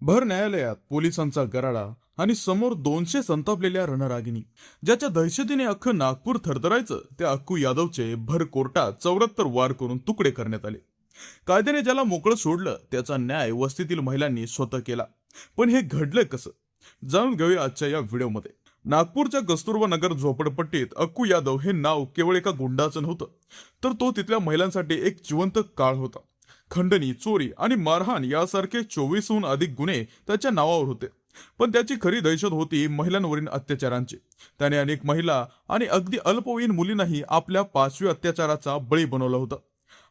भर न्यायालयात पोलिसांचा गराडा आणि समोर 200 संतापलेल्या रणरागिणी. ज्याच्या दहशतीने अख्खं नागपूर थरथरायचं त्या अक्कू यादवचे भर कोर्टात 74 वार करून तुकडे करण्यात आले. कायद्याने ज्याला मोकळं सोडलं त्याचा न्याय वस्तीतील महिलांनी स्वतः केला. पण हे घडलं कसं, जाणून घेऊया आजच्या या व्हिडिओमध्ये. नागपूरच्या कस्तुरबा नगर झोपडपट्टीत अक्कू यादव हे नाव केवळ एका गुंडाचं नव्हतं, तर तो तिथल्या महिलांसाठी एक जिवंत काळ होता. खंडणी, चोरी आणि मारहाण यासारखे 24हून अधिक गुन्हे त्याच्या नावावर होते. पण त्याची खरी दहशत होती महिलांवरील अत्याचारांची. त्याने अनेक महिला आणि अगदी अल्पवयीन मुलींनाही आपल्या पाशवी अत्याचाराचा बळी बनवलं होतं.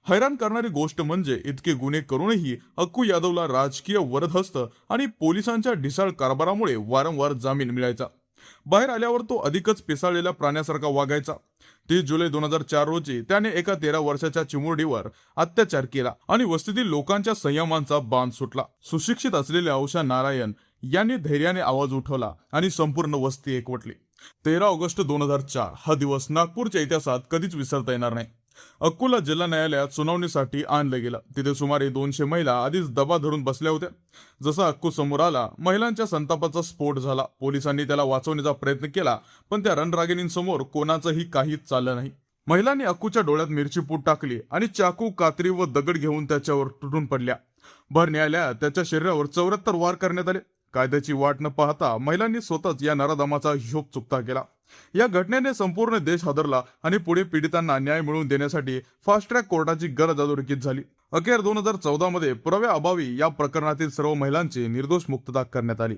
हैराण करणारी गोष्ट म्हणजे इतके गुन्हे करूनही अक्कू यादवला राजकीय वरदहस्त आणि पोलिसांच्या ढिसाळ कारभारामुळे वारंवार जामीन मिळायचा. बाहेर आल्यावर तो अधिकच पिसाळलेल्या प्राण्यासारखा वागायचा. 30 जुलै 2004 रोजी त्याने एका 13 वर्षाच्या चिमुरडीवर अत्याचार केला आणि वस्तीतील लोकांच्या संयमांचा बांध सुटला. सुशिक्षित असलेल्या उषा नारायण यांनी धैर्याने आवाज उठवला आणि संपूर्ण वस्ती एकवटली. 13 ऑगस्ट 2004 हा दिवस नागपूरच्या इतिहासात कधीच विसरता येणार नाही. अक्कूला जिल्हा न्यायालयात सुनावणीसाठी आणलं गेलं. तिथे सुमारे 200 महिला आधीच दबा धरून बसल्या होत्या. जसा अक्कू समोर आला, महिलांच्या संतापाचा स्फोट झाला. पोलिसांनी त्याला वाचवण्याचा प्रयत्न केला, पण त्या रणरागिणींसमोर कोणाचंही काहीच चाललं नाही. महिलांनी अक्कूच्या डोळ्यात मिरची पूड टाकली आणि चाकू, कात्री व दगड घेऊन त्याच्यावर तुटून पडल्या. भर न्यायालयात त्याच्या शरीरावर 74 वार करण्यात आले. कायद्याची वाट न पाहता महिलांनी स्वतःच या नराधमाचा हिशोब चुकता केला. या घटनेने संपूर्ण देश हादरला आणि पुढे पीडितांना न्याय मिळवून देण्यासाठी फास्ट ट्रॅक कोर्टाची गरज अधोरेखित झाली. अखेर 2014 मध्ये पुराव्याअभावी या प्रकरणातील सर्व महिलांची निर्दोष मुक्तता करण्यात आली.